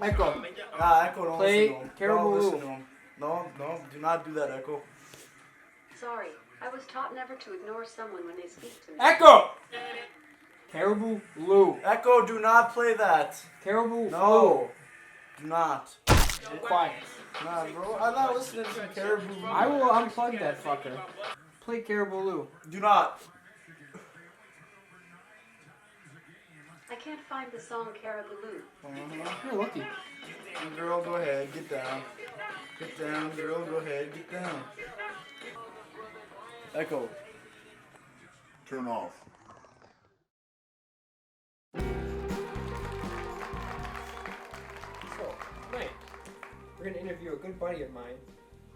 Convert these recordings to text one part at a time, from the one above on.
Echo. Echo, don't Play listen to him. Caribou Don't listen Lou. to him. No, do not do that, Echo. Sorry, I was taught never to ignore someone when they speak to me. Echo! Caribou Lou. Echo, do not play that. Caribou No. Do not. Lou. Quiet. Nah, bro. I'm not listening to Caribou Lou. I will unplug that fucker. Play Caribou Lou. Do not. I can't find the song Caribou Lou. You're lucky. Girl, go ahead. Get down. Get down, girl. Go ahead. Get down. Echo. Turn off. So, tonight, we're going to interview a good buddy of mine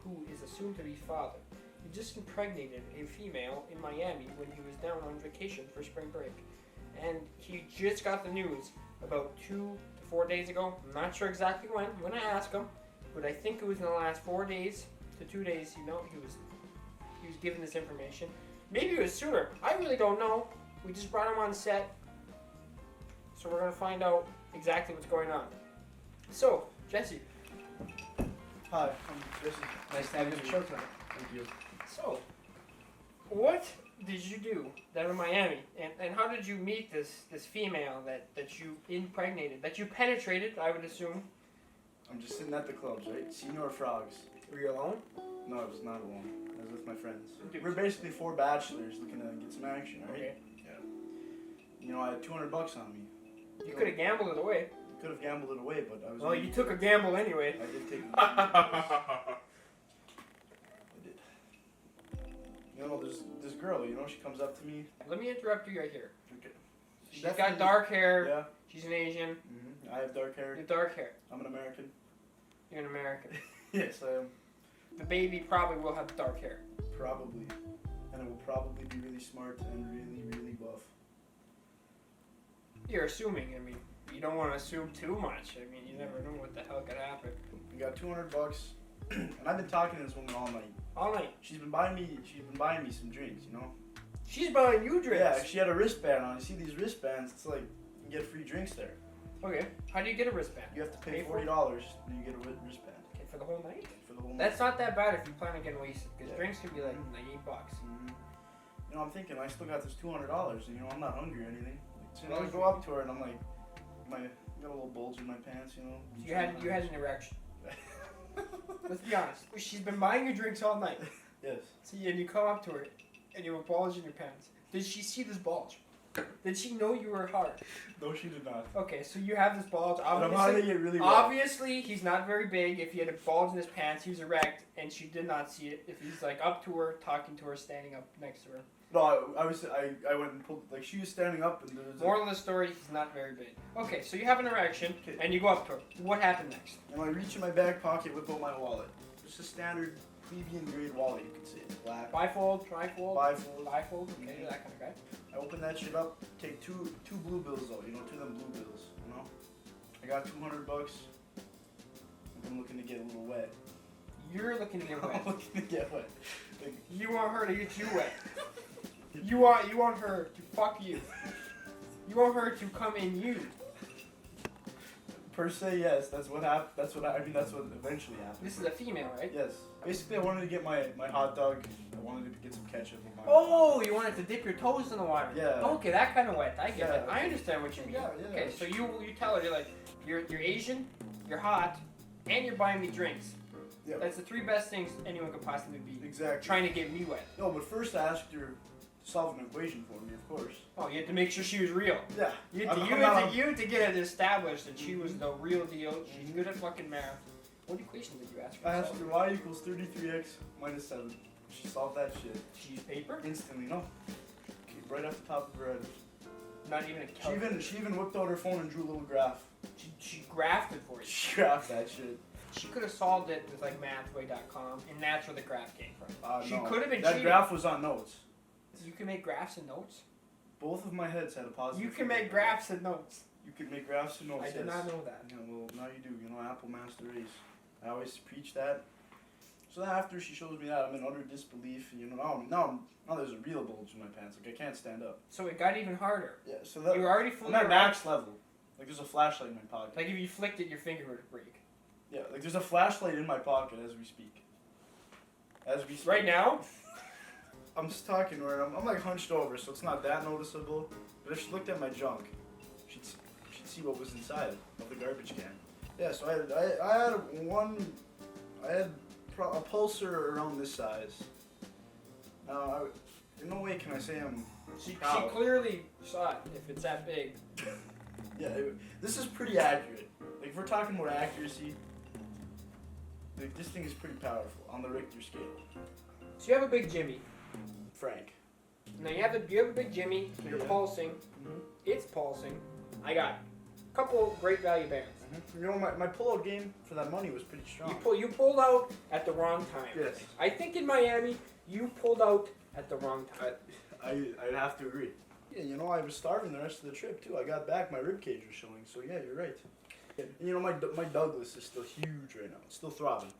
who is assumed to be father. He just impregnated a female in Miami when he was down on vacation for spring break. And he just got the news about 2 to 4 days ago. I'm not sure exactly when. I'm going to ask him. But I think it was in the last 4 days to 2 days, he was given this information. Maybe it was sooner. I really don't know. We just brought him on set. So we're going to find out exactly what's going on. So, Jesse. Hi, I'm Jesse. Nice to have you on the show tonight. Thank you. So, what did you do down in Miami? And how did you meet this female that you impregnated, that you penetrated, I would assume? I'm just sitting at the clubs, right? Senior Frogs. Were you alone? No, I was not alone. I was with my friends. Dude. We're basically 4 bachelors looking to get some action, right? Okay. Yeah. You know, I had $200 on me. You could have gambled it away. Could have gambled it away, but I was. Well, you took a gamble anyway. I did take. I did. You know, there's this girl. You know, she comes up to me. Let me interrupt you right here. Okay. She's got dark hair. Yeah. She's an Asian. Mm-hmm. I have dark You hair. have dark hair. I'm an American. You're an American. Yes, I am. The baby probably will have dark hair. Probably. And it will probably be really smart and really, really buff. You're assuming. I mean, you don't want to assume too much. I mean, you never know what the hell could happen. We got $200, and I've been talking to this woman all night. All night. She's been buying me some drinks, you know. She's buying you drinks. Yeah, she had a wristband on. You see these wristbands? It's like you can get free drinks there. Okay. How do you get a wristband? You have to pay Pay for it? $40, and you get a wristband Okay, for the whole night? for the whole night. That's not that bad if you plan on getting wasted, because Yeah. drinks could be like $8. Mhm. You know, I'm thinking I still got this $200, and you know I'm not hungry or anything. So, you know, I go up to her and I'm like, got a little bulge in my pants, you know. You had an erection. Let's be honest. She's been buying you drinks all night. Yes. See, and you come up to her, and you have a bulge in your pants. Did she see this bulge? Did she know you were hard? No, she did not. Okay, so you have this bulge. But I'm hiding it really well. Obviously, he's not very big. If he had a bulge in his pants, he was erect, and she did not see it. If he's like up to her, talking to her, standing up next to her. No, I went and pulled, like, she was standing up and there was Moral of the story, he's not very big. Okay, so you have an erection, and you go up to her. What happened next? and I reach in my back pocket, whip out my wallet. Just a standard plebeian grade wallet, you could say. It's black. Bifold, trifold? Bifold. Bifold, okay, that kind of guy. I open that shit up, take two blue bills out, you know, 2 of them blue bills, you know. I got $200. I'm looking to get a little wet. You're looking to get I'm wet. looking to get wet. Like, You want her to get you wet. You want her to fuck you. You want her to come in you. per se, yes. That's what happened. That's what eventually happened. This is a female, right? Yes. Basically, I wanted to get my hot dog. I wanted to get some ketchup in my. Oh, you wanted to dip your toes in the water. Yeah. Okay, that kind of wet. I get Yeah. it. I understand what you mean. Yeah. Okay, so you tell her, you're like, you're Asian, you're hot, and you're buying me drinks. Yeah. That's the 3 best things anyone could possibly be. Exactly. Trying to get me wet. No, but first I asked her to solve an equation for me, of course. Oh, you had to make sure she was real. Yeah. You I'm had to get it established that she was the real deal. She's good at fucking math. What equation did you ask for? I asked her y equals 33x minus 7. She solved that shit. She used paper? Instantly, no. Okay, right off the top of her head. Not even a calculator. She even whipped out her phone and drew a little graph. She graphed it for you. She graphed that shit. She could have solved it with like mathway.com, and that's where the graph came from. She No. could have been That cheating. graph was on notes. You can make graphs and notes? Both of my heads had a positive. You can figure. make graphs and notes. You can make graphs and notes. I did yes. not know that. Yeah, well, now you do. You know, Apple Master Race. I always preach that. So then after she shows me that, I'm in utter disbelief. You know, now there's a real bulge in my pants. Like, I can't stand up. So it got even harder. Yeah, so that... You were already I'm fully at erect. max level. Like there's a flashlight in my pocket. Like if you flicked it, your finger would break. Yeah, like there's a flashlight in my pocket as we speak. As we speak. Right now? I'm just talking where I'm like hunched over, so it's not that noticeable. But if she looked at my junk, she'd see what was inside of the garbage can. Yeah, so I had a pulsar around this size. In no way can I say I'm She proud. clearly saw it if it's that big. Yeah, this is pretty accurate. Like if we're talking about accuracy, like this thing is pretty powerful on the Richter scale. So you have a big Jimmy. Frank. Now you have a big Jimmy. You're Yeah. pulsing. Mm-hmm. It's pulsing. I got a couple great value bands. You know, my pull-out game for that money was pretty strong. You pulled out at the wrong time. Yes. I think in Miami you pulled out at the wrong time. I'd have to agree. Yeah, you know, I was starving the rest of the trip too. I got back, my rib cage was showing, so yeah, you're right. And, you know, my Douglas is still huge right now. It's still throbbing.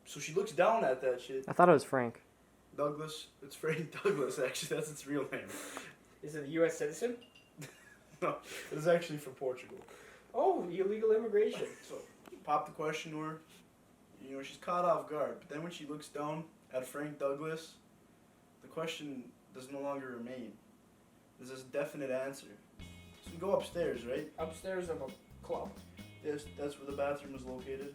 So she looks down at that shit. I thought it was Frank. Douglas, it's Frank Douglas, actually. That's its real name. Is it a U.S. citizen? No, it's actually from Portugal. Oh, illegal immigration. So, pop the question to her. You know, she's caught off guard. But then when she looks down at Frank Douglas, the question does no longer remain. There's this definite answer. So we go upstairs, right? Upstairs of a club. Yes, that's where the bathroom is located.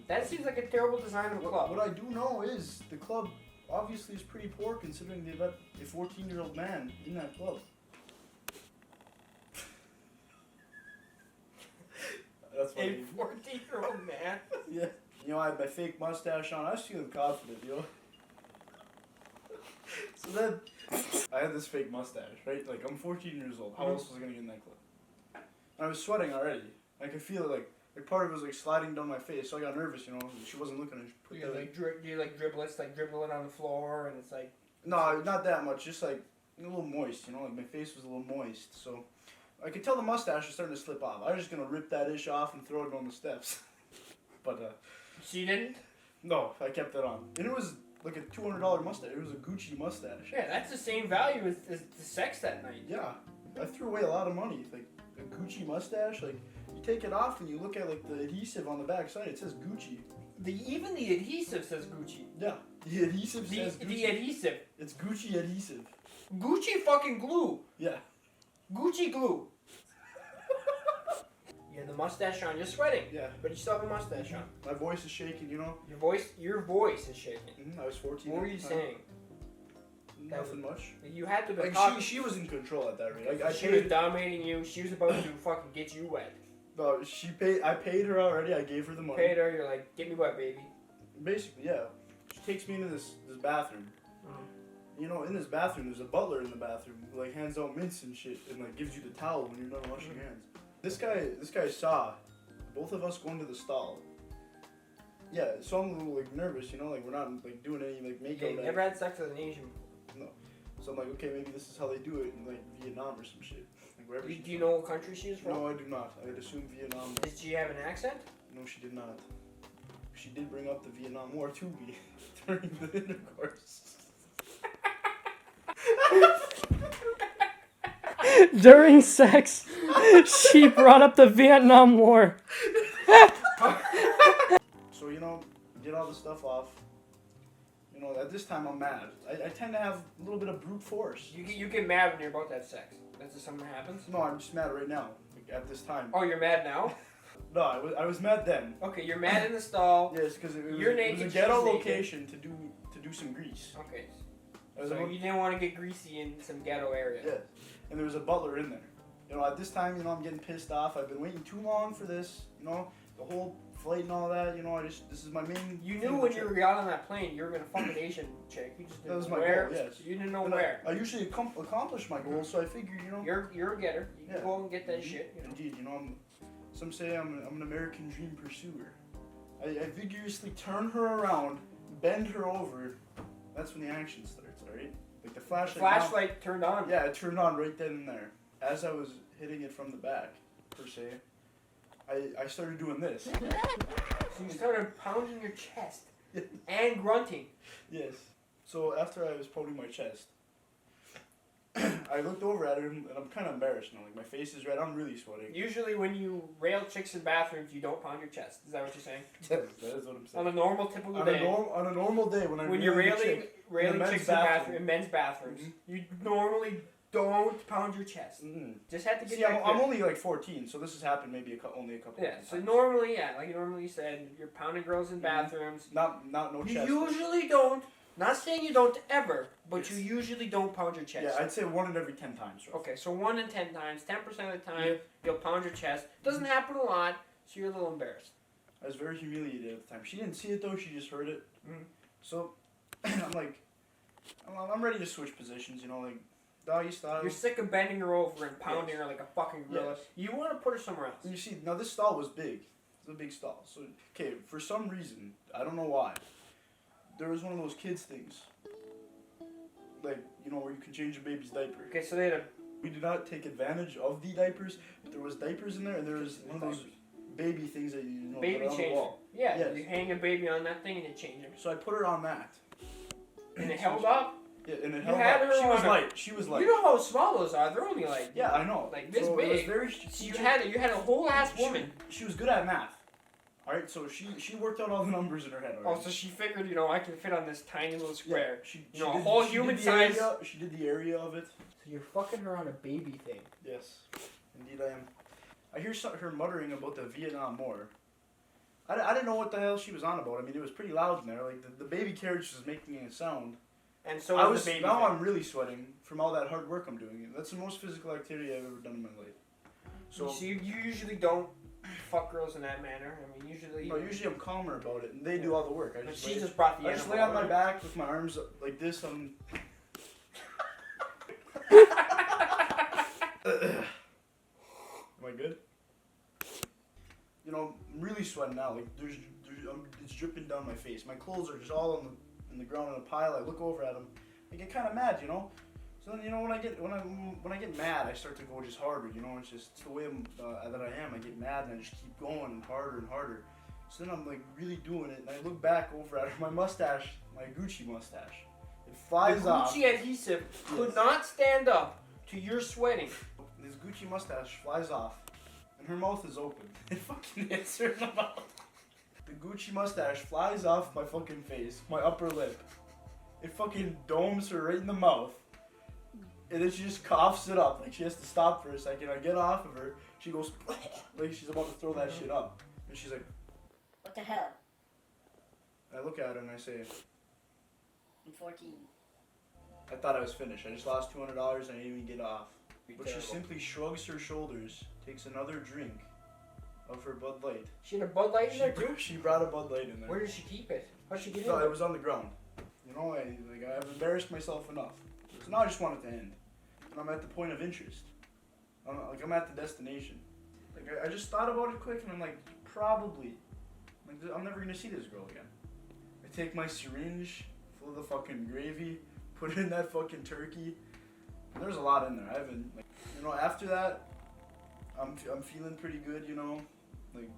That seems like a terrible design of a club. What I do know is the club obviously is pretty poor considering they've got a 14-year-old man in that club. That's A funny. 14-year-old man. Yeah. You know, I had my fake mustache on. I was feeling confident, you know. So then, I had this fake mustache, right? Like, I'm 14 years old. How else was I gonna get in that club? And I was sweating already. I could feel it, like part of it was like sliding down my face. So I got nervous, you know. She wasn't looking. I just put You that, like do you like driblets, like dribble it on the floor, and it's like. No, not that much. Just like a little moist, you know. Like my face was a little moist, so I could tell the mustache was starting to slip off. I was just gonna rip that ish off and throw it on the steps. But She didn't. no, I kept it on, and it was like a $200 mustache. It was a Gucci mustache. Yeah, that's the same value as the sex that night. Yeah, I threw away a lot of money. Like a Gucci mustache, like you take it off and you look at like the adhesive on the back side. It says Gucci. Even the adhesive says Gucci. Yeah, the adhesive says Gucci. The adhesive. It's Gucci adhesive. Gucci fucking glue. Yeah. Gucci glue. You have the mustache on. You're sweating. Yeah. But you still have a mustache on. My voice is shaking, you know. Your voice is shaking. I was 14. What were you at the time. saying? Nothing much. You had to be Like talking. she was in control at that rate. I She was paid. dominating you. She was about to fucking get you wet. No, she paid. I paid her already. I gave her the money. Paid her. You're like, get me wet, baby. Basically, yeah. She takes me into this bathroom. You know, in this bathroom, there's a butler in the bathroom who like hands out mints and shit, and like gives you the towel when you're done washing your hands. This guy saw both of us going to the stall. Yeah, so I'm a little like nervous, you know, like we're not like doing any like Yeah, makeout. you never had sex with an Asian. No. So I'm like, okay, maybe this is how they do it in like Vietnam or some shit. Like wherever. Do she's you from. know what country she was from? No, I do not. I'd assume Vietnam. Did she have an accent? No, she did not. She did bring up the Vietnam War to me during the intercourse. During sex, she brought up the Vietnam War. So, you know, get all the stuff off. You know, at this time I'm mad. I tend to have a little bit of brute force. You get mad when you're about to have sex. That's just something that happens? No, I'm just mad right now. Like, at this time. Oh, you're mad now? No, I was mad then. Okay, you're mad in the stall. Yes, because it was You're a naked, ghetto she's naked. location to do some grease. Okay. I was So about- you didn't want to get greasy in some ghetto area. Yeah, and there was a butler in there. You know, at this time, you know, I'm getting pissed off. I've been waiting too long for this. You know, the whole flight and all that. You know, this is my main. You thing knew of when the you trip. got on that plane, you were gonna fuck an Asian chick. You just That didn't was know my where. goal, yes. You didn't know And where. I usually accomplish my goals, so I figured, you know. You're a getter. You can Yeah. go and get that shit. You know. Indeed, you know, some say I'm an American dream pursuer. I vigorously turn her around, bend her over. That's when the action starts. All right, like the flashlight. Flashlight turned on. Yeah, it turned on right then and there. As I was hitting it from the back, per se, I started doing this. So you started pounding your chest and grunting. Yes. So after I was pounding my chest, I I looked over at her and I'm kind of embarrassed now. Like my face is red. I'm really sweating. Usually when you rail chicks in bathrooms, you don't pound your chest. Is that what you're saying? That is what I'm saying. On a normal typical On day. on a normal day when you're railing a railing chick railing men's chicks bathroom. in men's bathrooms, Mhm. you normally don't pound your chest. Mm-hmm. Just have to get See, that I'm clear. only like 14, so this has happened maybe only a couple. Yeah, of so times. normally, like you normally said, you're pounding girls in bathrooms. Not no You chest. usually don't. Not saying you don't ever, but Yes. you usually don't pound your chest. Yeah, I'd say 1 in every 10 times. Right? Okay, so 1 in 10 times, 10% of the time, you'll pound your chest. Doesn't happen a lot, so you're a little embarrassed. I was very humiliated at the time. She didn't see it though. She just heard it. Mhm. So I'm like, I'm ready to switch positions. You know, like doggy style. You're sick of bending her over and pounding Yes. her like a fucking gorilla. Yes. You want to put her somewhere else. And you see, now this stall was big. It's a big stall. So, okay, for some reason, I don't know why, there was one of those kids things. Like, you know, where you can change a baby's diaper. Okay, so they had a We did not take advantage of the diapers, but there was diapers in there, and there was one of those baby things that you know baby put on the changer. wall. Yeah, Yes. you hang a baby on that thing and you change it. So I put her on that. And it held up. Yeah, and it You held had up. her She was on a- light. She was light. You know how small those are. They're only like Yeah, I know. like this so It was big. very So you had a whole ass woman. She was good at math. All right, so she worked out all the numbers in her head. Oh, already. so she figured, I can fit on this tiny little Yeah, square. she You know, a did- whole she human did the area- size- She did the area of it. So you're fucking her on a baby thing. Yes, indeed I am. I hear her muttering about the Vietnam War. I didn't know what the hell she was on about. I mean, it was pretty loud in there. Like the baby carriage was making a sound. And so I was was the baby now thing. I'm really sweating from all that hard work I'm doing. That's the most physical activity I've ever done in my life. So you usually don't fuck girls in that manner. I mean, usually. no, usually I'm calmer about it, and they do all the work. I But just she lay, just brought the I just animal lay on my over. back with my arms up like this. Am I good? You know, I'm really sweating now. Like it's dripping down my face. My clothes are just all in the ground in a pile. I look over at them. I get kind of mad, you know. So then, you know, when I get mad, I start to go just harder. You know, it's the way that I am. I get mad and I just keep going and harder and harder. So then I'm like really doing it, and I look back over at my mustache, my Gucci mustache. It flies The off. Gucci adhesive could Yes. not stand up to your sweating. This Gucci mustache flies off, and her mouth is open. It fucking hits her in the mouth. The Gucci mustache flies off my fucking face, my upper lip. It fucking domes her right in the mouth. And then she just coughs it up. Like she has to stop for a second. I get off of her. She goes like she's about to throw that shit up. And she's like, What the hell? I look at her and I say, I'm 14. I thought I was finished. I just lost $200 and I didn't even get off. But she Terrible. simply shrugs her shoulders, takes another drink of her Bud Light. She had a Bud Light in there too? She brought a Bud Light in there. Where did she keep it? How'd she get No, it? it was on the ground. You know, I've embarrassed myself enough. So now I just want it to end. And I'm at the point of interest. I'm at the destination. Like I just thought about it quick, and I'm like, probably. Like I'm never gonna see this girl again. I take my syringe full of the fucking gravy, put it in that fucking turkey. And there's a lot in there. I haven't, like, you know. After that, I'm feeling pretty good. You know, like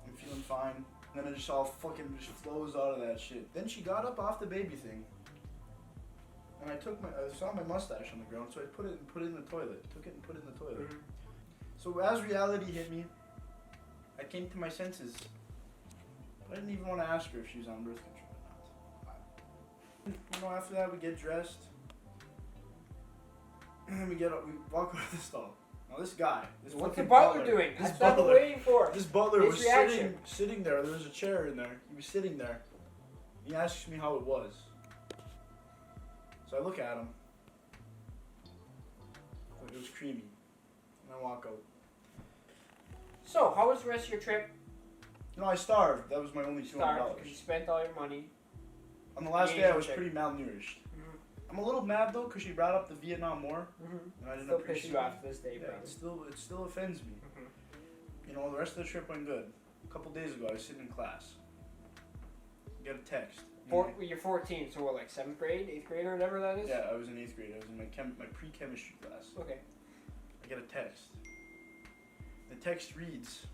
I'm feeling fine. And then it just all fucking just flows out of that shit. Then she got up off the baby thing. And I saw my mustache on the ground, so I put it in the toilet. Took it and put it in the toilet. Mhm. So as reality hit me, I came to my senses. I didn't even want to ask her if she was on birth control or not. You know, after that we get dressed. And then we walk out of the stall. Now this guy, this What's the fucking butler doing? This That's what I've been butler. waiting for. This butler His was reaction. sitting there. There was a chair in there. He was sitting there. He asks me how it was. So I look at him. It was creamy. And I walk out. So, how was the rest of your trip? You know, I starved. That was my only $200. Starved because you spent all your money. On the last The day, I Asian was chick. pretty malnourished. Mhm. I'm a little mad though, because she brought up the Vietnam War, Mm-hmm. and I didn't Still piss appreciate you it. off to this day, Yeah, probably. it still offends me. Mhm. You know, the rest of the trip went good. A couple days ago, I was sitting in class. Get a text. You're 14, so what, like 7th grade, 8th grade, or whatever that is? Yeah, I was in 8th grade. I was in my pre-chemistry class. Okay. I get a text. The text reads,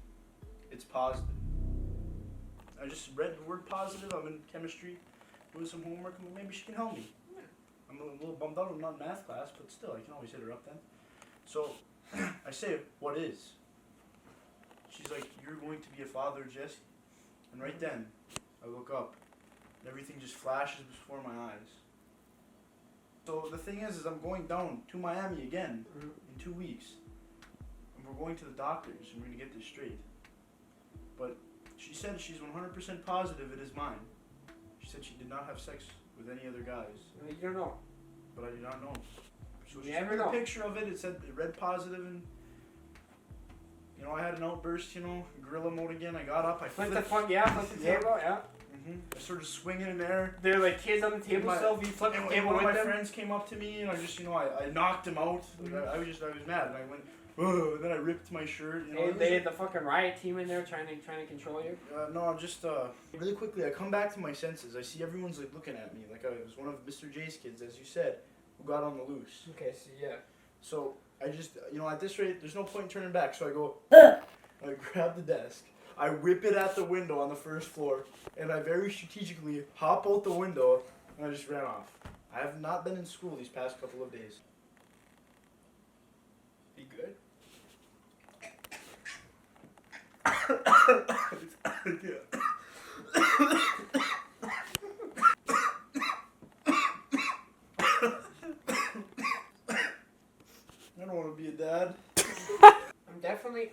"It's positive." I just read the word positive. I'm in chemistry, doing some homework. I'm like, maybe she can help me. I'm a little bummed out I'm not in math class, but still, I can always hit her up then. So, I say, what is? She's like, you're going to be a father, Jesse. And right then, I look up, and everything just flashes before my eyes. So the thing is I'm going down to Miami again in 2 weeks. And we're going to the doctors, and we're going to get this straight. But she said she's 100% positive it is mine. She said she did not have sex with any other guys. You don't know. But I do not know. So You she never took know. a picture of it. It said it read positive, and you know I had an outburst. You know, gorilla mode again. I got up. I Flip flipped. the table, yeah. I started swinging in there. They're like kids on the table, so you flip the And table one of with my them. friends came up to me, and I just, I knocked him out. Like, I was mad, and I went, whoa, and then I ripped my shirt. You know, They had the fucking riot team in there trying to control you. No, just really quickly, I come back to my senses. I see everyone's like looking at me, like I was one of Mr. J's kids, as you said, who got on the loose. Okay, so yeah. So I just, at this rate, there's no point in turning back. So I go, I grab the desk, I whip it at the window on the first floor, and I very strategically hop out the window, and I just ran off. I have not been in school these past couple of days. Be good. I don't want to be a dad.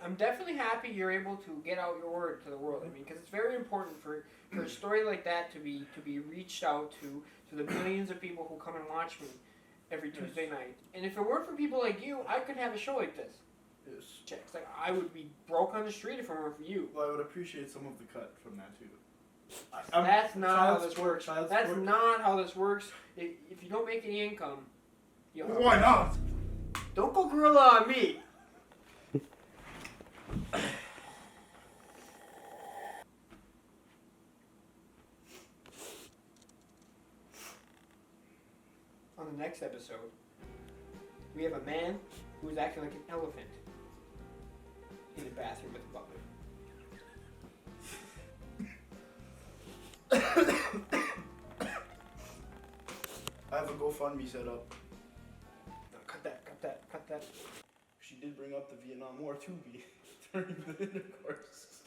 I'm definitely happy you're able to get out your word to the world. I mean, because it's very important for a story like that to be reached out to the millions of people who come and watch me every Tuesday night. And if it weren't for people like you, I couldn't have a show like this. Yes. Checks, like I would be broke on the street if it weren't for you. Well, I would appreciate some of the cut from that too. That's not how this sport, works. child That's sport. not how this works. If you don't make any income, you Why not? Don't go gorilla on me. On the next episode, we have a man who is acting like an elephant in the bathroom with the butler. I have a GoFundMe set up. No, cut that. She did bring up the Vietnam War to me during the intercourse.